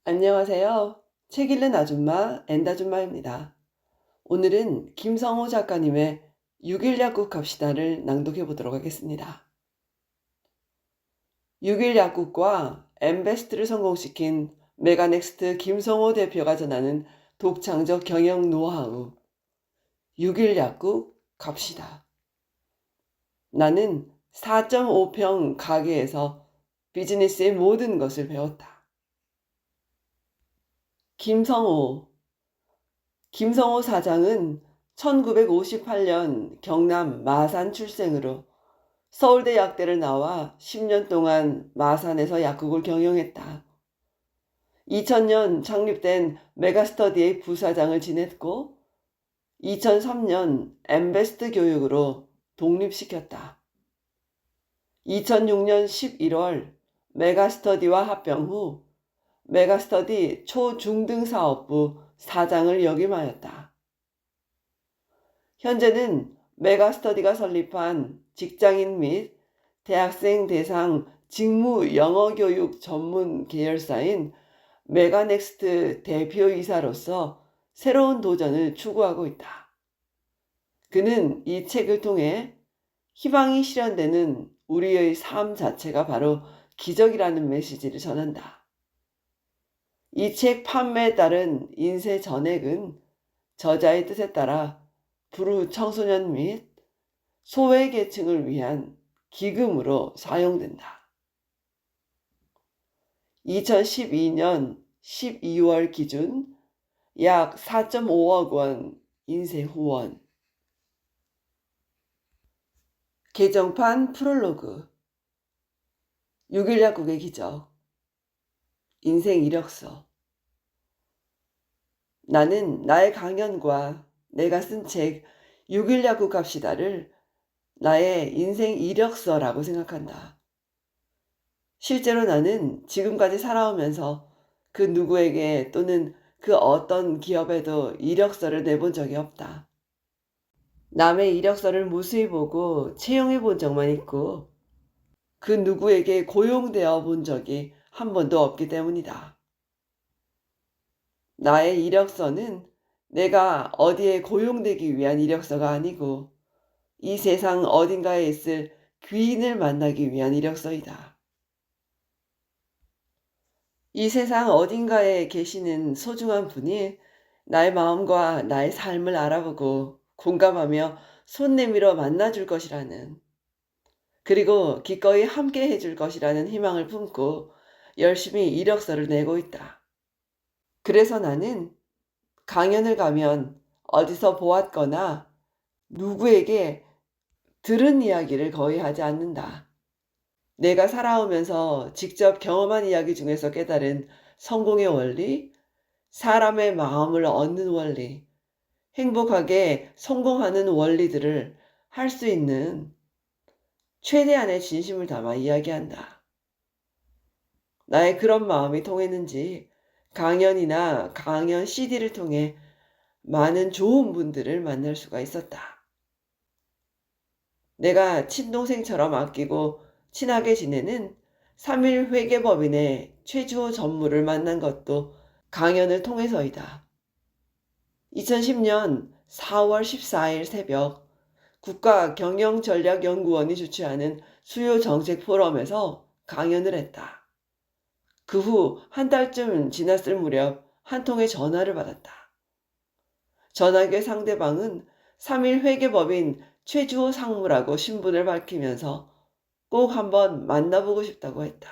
안녕하세요. 책 읽는 아줌마 엔다줌마입니다. 오늘은 김성호 작가님의 6일 약국 갑시다를 낭독해 보도록 하겠습니다. 6일 약국과 엠베스트를 성공시킨 메가넥스트 김성호 대표가 전하는 독창적 경영 노하우. 6일 약국 갑시다. 나는 4.5평 가게에서 비즈니스의 모든 것을 배웠다. 김성호 사장은 1958년 경남 마산 출생으로 서울대 약대를 나와 10년 동안 마산에서 약국을 경영했다. 2000년 창립된 메가스터디의 부사장을 지냈고 2003년 엠베스트 교육으로 독립시켰다. 2006년 11월 메가스터디와 합병 후 메가스터디 초중등 사업부 사장을 역임하였다. 현재는 메가스터디가 설립한 직장인 및 대학생 대상 직무 영어 교육 전문 계열사인 메가넥스트 대표이사로서 새로운 도전을 추구하고 있다. 그는 이 책을 통해 희망이 실현되는 우리의 삶 자체가 바로 기적이라는 메시지를 전한다. 이 책 판매에 따른 인쇄 전액은 저자의 뜻에 따라 불우 청소년 및 소외계층을 위한 기금으로 사용된다. 2012년 12월 기준 약 4.5억 원 인쇄 후원. 개정판 프롤로그. 6일 약국의 기적. 인생 이력서. 나는 나의 강연과 내가 쓴 책 6일 약국 갑시다를 나의 인생 이력서라고 생각한다. 실제로 나는 지금까지 살아오면서 그 누구에게 또는 그 어떤 기업에도 이력서를 내본 적이 없다. 남의 이력서를 무수히 보고 채용해 본 적만 있고 그 누구에게 고용되어 본 적이 한 번도 없기 때문이다. 나의 이력서는 내가 어디에 고용되기 위한 이력서가 아니고 이 세상 어딘가에 있을 귀인을 만나기 위한 이력서이다. 이 세상 어딘가에 계시는 소중한 분이 나의 마음과 나의 삶을 알아보고 공감하며 손 내밀어 만나줄 것이라는, 그리고 기꺼이 함께 해줄 것이라는 희망을 품고 열심히 이력서를 내고 있다. 그래서 나는 강연을 가면 어디서 보았거나 누구에게 들은 이야기를 거의 하지 않는다. 내가 살아오면서 직접 경험한 이야기 중에서 깨달은 성공의 원리, 사람의 마음을 얻는 원리, 행복하게 성공하는 원리들을 할 수 있는 최대한의 진심을 담아 이야기한다. 나의 그런 마음이 통했는지 강연이나 강연 CD를 통해 많은 좋은 분들을 만날 수가 있었다. 내가 친동생처럼 아끼고 친하게 지내는 3일 회계법인의 최주호 전무를 만난 것도 강연을 통해서이다. 2010년 4월 14일 새벽 국가경영전략연구원이 주최하는 수요정책 포럼에서 강연을 했다. 그 후 한 달쯤 지났을 무렵 한 통의 전화를 받았다. 전화기의 상대방은 3일 회계법인 최주호 상무라고 신분을 밝히면서 꼭 한번 만나보고 싶다고 했다.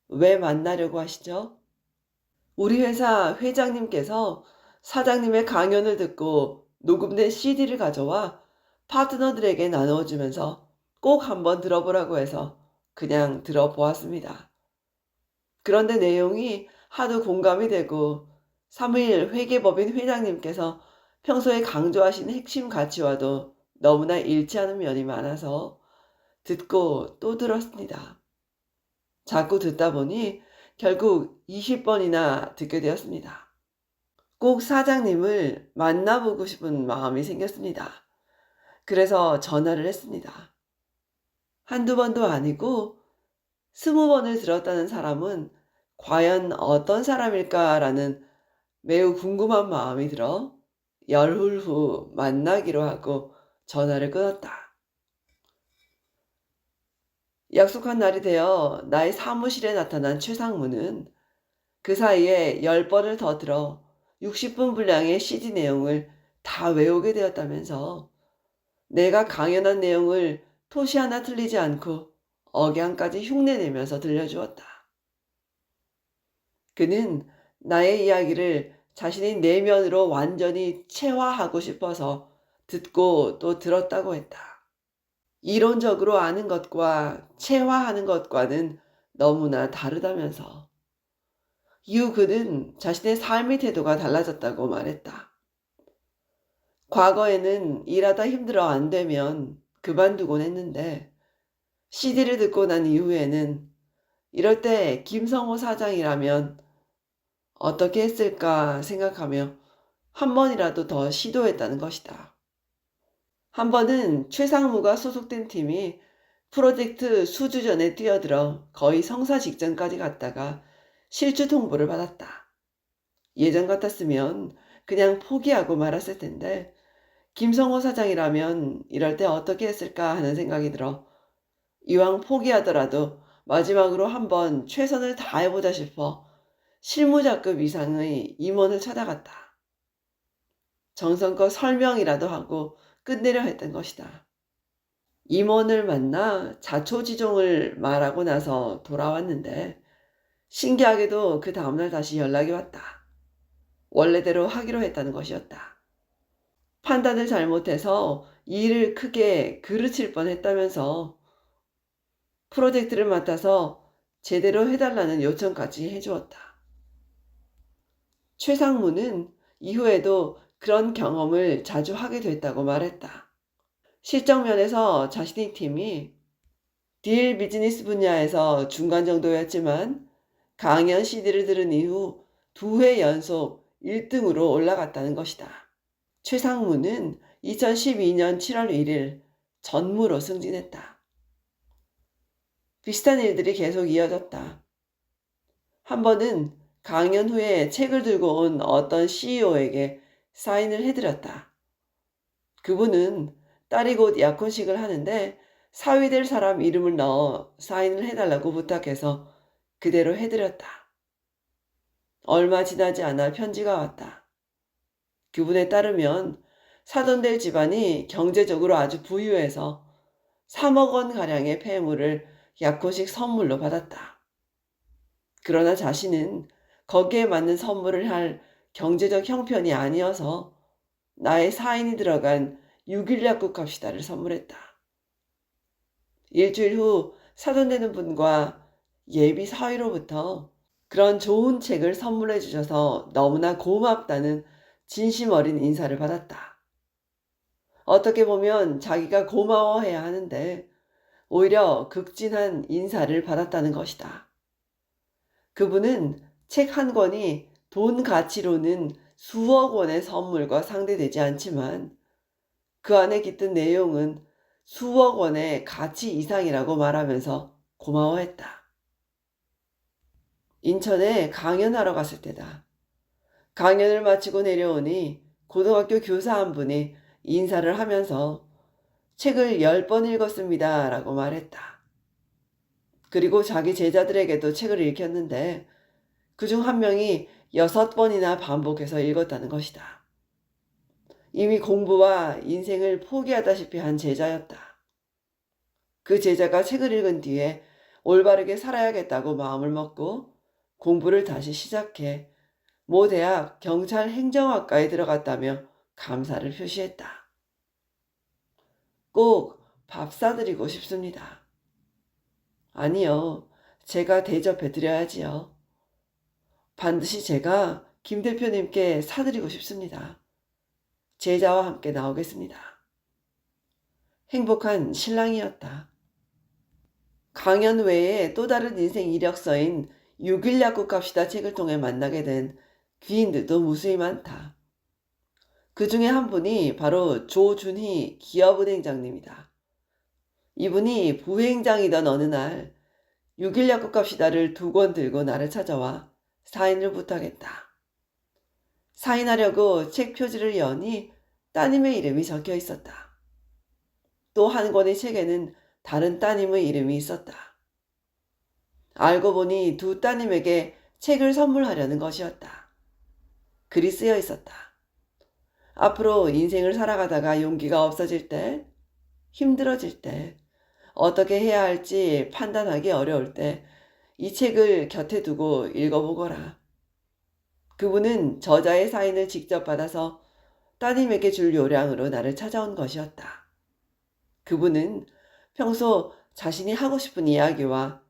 왜 만나려고 하시죠? 우리 회사 회장님께서 사장님의 강연을 듣고 녹음된 CD를 가져와 파트너들에게 나눠주면서 꼭 한번 들어보라고 해서 그냥 들어보았습니다. 그런데 내용이 하도 공감이 되고 3일 회계법인 회장님께서 평소에 강조하신 핵심 가치와도 너무나 일치하는 면이 많아서 듣고 또 들었습니다. 자꾸 듣다 보니 결국 20번이나 듣게 되었습니다. 꼭 사장님을 만나보고 싶은 마음이 생겼습니다. 그래서 전화를 했습니다. 한두 번도 아니고 20번을 들었다는 사람은 과연 어떤 사람일까라는 매우 궁금한 마음이 들어 열흘 후 만나기로 하고 전화를 끊었다. 약속한 날이 되어 나의 사무실에 나타난 최상무는 그 사이에 10번을 더 들어 60분 분량의 CD 내용을 다 외우게 되었다면서 내가 강연한 내용을 토시 하나 틀리지 않고 억양까지 흉내내면서 들려주었다. 그는 나의 이야기를 자신의 내면으로 완전히 체화하고 싶어서 듣고 또 들었다고 했다. 이론적으로 아는 것과 체화하는 것과는 너무나 다르다면서. 이후 그는 자신의 삶의 태도가 달라졌다고 말했다. 과거에는 일하다 힘들어 안 되면 그만두곤 했는데 CD를 듣고 난 이후에는 이럴 때 김성호 사장이라면 어떻게 했을까 생각하며 한 번이라도 더 시도했다는 것이다. 한 번은 최상무가 소속된 팀이 프로젝트 수주전에 뛰어들어 거의 성사 직전까지 갔다가 실주 통보를 받았다. 예전 같았으면 그냥 포기하고 말았을 텐데 김성호 사장이라면 이럴 때 어떻게 했을까 하는 생각이 들어 이왕 포기하더라도 마지막으로 한번 최선을 다해보자 싶어 실무자급 이상의 임원을 찾아갔다. 정성껏 설명이라도 하고 끝내려 했던 것이다. 임원을 만나 자초지종을 말하고 나서 돌아왔는데 신기하게도 그 다음날 다시 연락이 왔다. 원래대로 하기로 했다는 것이었다. 판단을 잘못해서 일을 크게 그르칠 뻔했다면서 프로젝트를 맡아서 제대로 해달라는 요청까지 해주었다. 최상무는 이후에도 그런 경험을 자주 하게 됐다고 말했다. 실적 면에서 자신의 팀이 딜 비즈니스 분야에서 중간 정도였지만 강연 CD를 들은 이후 2회 연속 1등으로 올라갔다는 것이다. 최상무는 2012년 7월 1일 전무로 승진했다. 비슷한 일들이 계속 이어졌다. 한 번은 강연 후에 책을 들고 온 어떤 CEO에게 사인을 해드렸다. 그분은 딸이 곧 약혼식을 하는데 사위될 사람 이름을 넣어 사인을 해달라고 부탁해서 그대로 해드렸다. 얼마 지나지 않아 편지가 왔다. 그분에 따르면 사돈될 집안이 경제적으로 아주 부유해서 3억 원 가량의 폐물을 약혼식 선물로 받았다. 그러나 자신은 거기에 맞는 선물을 할 경제적 형편이 아니어서 나의 사인이 들어간 6일 약국 갑시다를 선물했다. 일주일 후 사돈되는 분과 예비 사위로부터 그런 좋은 책을 선물해 주셔서 너무나 고맙다는 진심 어린 인사를 받았다. 어떻게 보면 자기가 고마워해야 하는데 오히려 극진한 인사를 받았다는 것이다. 그분은 책 한 권이 돈 가치로는 수억 원의 선물과 상대되지 않지만 그 안에 깃든 내용은 수억 원의 가치 이상이라고 말하면서 고마워했다. 인천에 강연하러 갔을 때다. 강연을 마치고 내려오니 고등학교 교사 한 분이 인사를 하면서 책을 10번 읽었습니다 라고 말했다. 그리고 자기 제자들에게도 책을 읽혔는데 그중 한 명이 6번이나 반복해서 읽었다는 것이다. 이미 공부와 인생을 포기하다시피 한 제자였다. 그 제자가 책을 읽은 뒤에 올바르게 살아야겠다고 마음을 먹고 공부를 다시 시작해 모 대학 경찰 행정학과에 들어갔다며 감사를 표시했다. 꼭 밥 사드리고 싶습니다. 아니요, 제가 대접해 드려야지요. 반드시 제가 김 대표님께 사드리고 싶습니다. 제자와 함께 나오겠습니다. 행복한 신랑이었다. 강연 외에 또 다른 인생 이력서인 6일 약국 갑시다 책을 통해 만나게 된 귀인들도 무수히 많다. 그 중에 한 분이 바로 조준희 기업은행장님이다. 이분이 부행장이던 어느 날 6일 약국 갑시다를 2권 들고 나를 찾아와 사인을 부탁했다. 사인하려고 책 표지를 여니 따님의 이름이 적혀 있었다. 또 한 권의 책에는 다른 따님의 이름이 있었다. 알고 보니 두 따님에게 책을 선물하려는 것이었다. 글이 쓰여 있었다. 앞으로 인생을 살아가다가 용기가 없어질 때, 힘들어질 때, 어떻게 해야 할지 판단하기 어려울 때 이 책을 곁에 두고 읽어보거라. 그분은 저자의 사인을 직접 받아서 따님에게 줄 요량으로 나를 찾아온 것이었다. 그분은 평소 자신이 하고 싶은 이야기와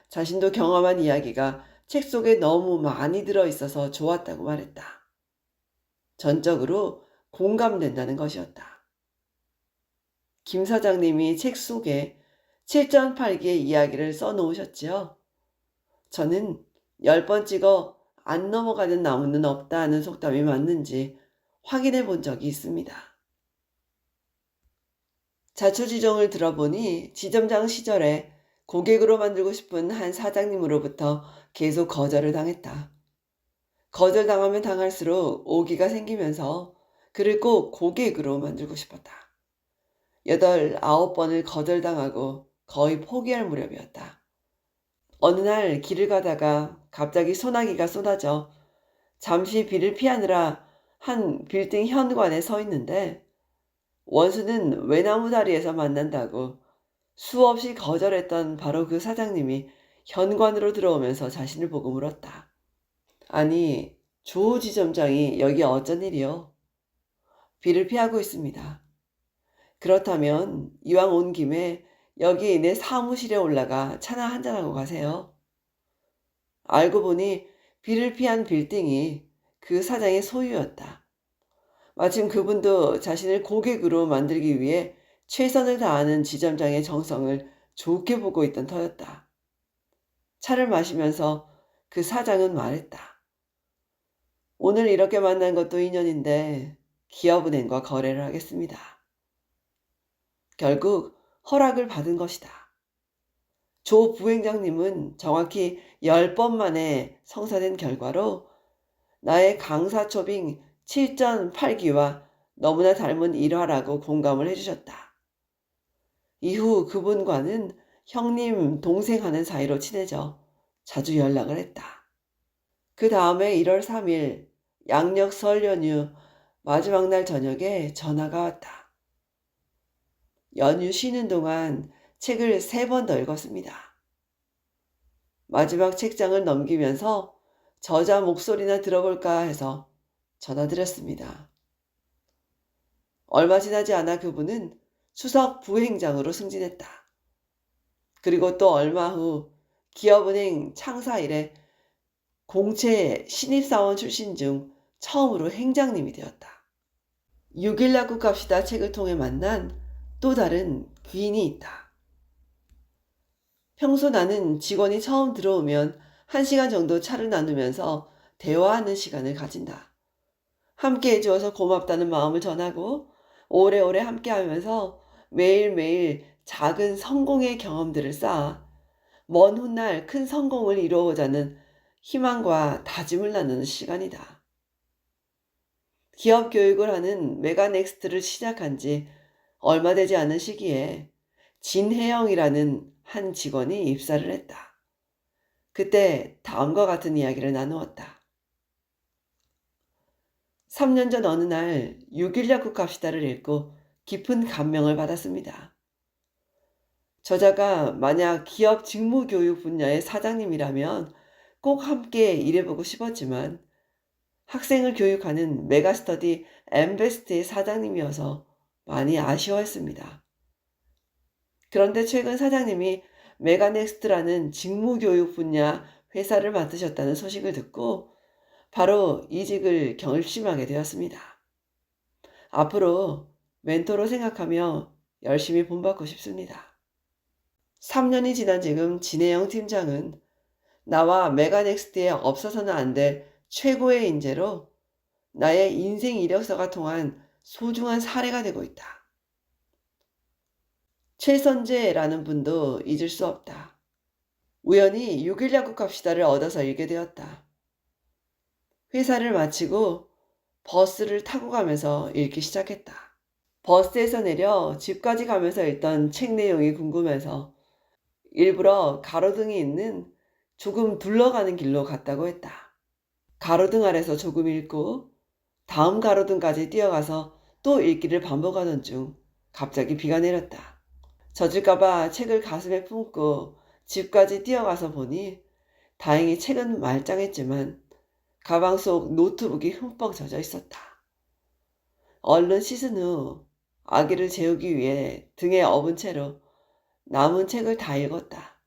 자신도 경험한 이야기가 책 속에 너무 많이 들어있어서 좋았다고 말했다. 전적으로 공감된다는 것이었다. 김 사장님이 책 속에 7.8기의 이야기를 써놓으셨지요. 저는 10번 찍어 안 넘어가는 나무는 없다 하는 속담이 맞는지 확인해 본 적이 있습니다. 자초지종을 들어보니 지점장 시절에 고객으로 만들고 싶은 한 사장님으로부터 계속 거절을 당했다. 거절당하면 당할수록 오기가 생기면서 그를 꼭 고객으로 만들고 싶었다. 8, 9번을 거절당하고 거의 포기할 무렵이었다. 어느 날 길을 가다가 갑자기 소나기가 쏟아져 잠시 비를 피하느라 한 빌딩 현관에 서 있는데 원수는 외나무 다리에서 만난다고 수없이 거절했던 바로 그 사장님이 현관으로 들어오면서 자신을 보고 물었다. 아니, 조 지점장이 여기 어쩐 일이요? 비를 피하고 있습니다. 그렇다면 이왕 온 김에 여기 내 사무실에 올라가 차나 한잔하고 가세요. 알고 보니 비를 피한 빌딩이 그 사장의 소유였다. 마침 그분도 자신을 고객으로 만들기 위해 최선을 다하는 지점장의 정성을 좋게 보고 있던 터였다. 차를 마시면서 그 사장은 말했다. 오늘 이렇게 만난 것도 인연인데 기업은행과 거래를 하겠습니다. 결국 허락을 받은 것이다. 조 부행장님은 정확히 10번 만에 성사된 결과로 나의 강사초빙 7.8기와 너무나 닮은 일화라고 공감을 해주셨다. 이후 그분과는 형님, 동생 하는 사이로 친해져 자주 연락을 했다. 그 다음에 1월 3일 양력 설 연휴 마지막 날 저녁에 전화가 왔다. 연휴 쉬는 동안 책을 3번 더 읽었습니다. 마지막 책장을 넘기면서 저자 목소리나 들어볼까 해서 전화드렸습니다. 얼마 지나지 않아 그분은 수석 부행장으로 승진했다. 그리고 또 얼마 후 기업은행 창사 이래 공채 신입사원 출신 중 처음으로 행장님이 되었다. 6일 약국 갑시다 책을 통해 만난 또 다른 귀인이 있다. 평소 나는 직원이 처음 들어오면 1시간 정도 차를 나누면서 대화하는 시간을 가진다. 함께 해주어서 고맙다는 마음을 전하고 오래오래 함께하면서 매일매일 작은 성공의 경험들을 쌓아 먼 훗날 큰 성공을 이루어보자는 희망과 다짐을 나누는 시간이다. 기업 교육을 하는 메가넥스트를 시작한 지 얼마 되지 않은 시기에 진혜영이라는 한 직원이 입사를 했다. 그때 다음과 같은 이야기를 나누었다. 3년 전 어느 날 6일 약국 갑시다를 읽고 깊은 감명을 받았습니다. 저자가 만약 기업 직무교육 분야의 사장님이라면 꼭 함께 일해보고 싶었지만 학생을 교육하는 메가스터디 엠베스트의 사장님이어서 많이 아쉬워했습니다. 그런데 최근 사장님이 메가넥스트라는 직무교육 분야 회사를 맡으셨다는 소식을 듣고 바로 이직을 결심하게 되었습니다. 앞으로 멘토로 생각하며 열심히 본받고 싶습니다. 3년이 지난 지금 진혜영 팀장은 나와 메가넥스트에 없어서는 안 될 최고의 인재로 나의 인생 이력서가 통한 소중한 사례가 되고 있다. 최선재라는 분도 잊을 수 없다. 우연히 6일 약국 갑시다를 얻어서 읽게 되었다. 회사를 마치고 버스를 타고 가면서 읽기 시작했다. 버스에서 내려 집까지 가면서 읽던 책 내용이 궁금해서 일부러 가로등이 있는 조금 둘러가는 길로 갔다고 했다. 가로등 아래서 조금 읽고 다음 가로등까지 뛰어가서 또 읽기를 반복하던 중 갑자기 비가 내렸다. 젖을까봐 책을 가슴에 품고 집까지 뛰어가서 보니 다행히 책은 말짱했지만 가방 속 노트북이 흠뻑 젖어 있었다. 얼른 씻은 후 아기를 재우기 위해 등에 업은 채로 남은 책을 다 읽었다.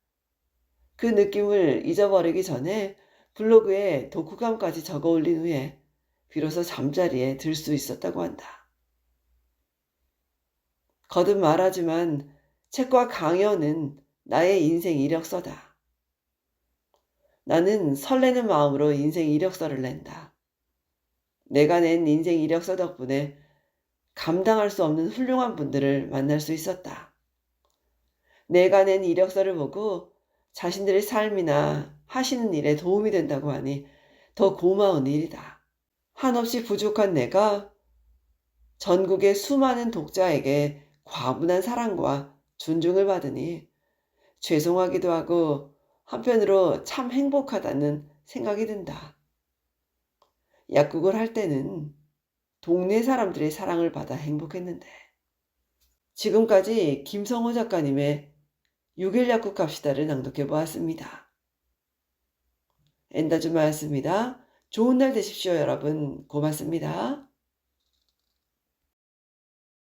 그 느낌을 잊어버리기 전에 블로그에 독후감까지 적어 올린 후에 비로소 잠자리에 들 수 있었다고 한다. 거듭 말하지만 책과 강연은 나의 인생 이력서다. 나는 설레는 마음으로 인생 이력서를 낸다. 내가 낸 인생 이력서 덕분에 감당할 수 없는 훌륭한 분들을 만날 수 있었다. 내가 낸 이력서를 보고 자신들의 삶이나 하시는 일에 도움이 된다고 하니 더 고마운 일이다. 한없이 부족한 내가 전국의 수많은 독자에게 과분한 사랑과 존중을 받으니 죄송하기도 하고 한편으로 참 행복하다는 생각이 든다. 약국을 할 때는 동네 사람들의 사랑을 받아 행복했는데. 지금까지 김성호 작가님의 6일 약국 갑시다를 낭독해 보았습니다. 엔다주마였습니다. 좋은 날 되십시오, 여러분. 고맙습니다.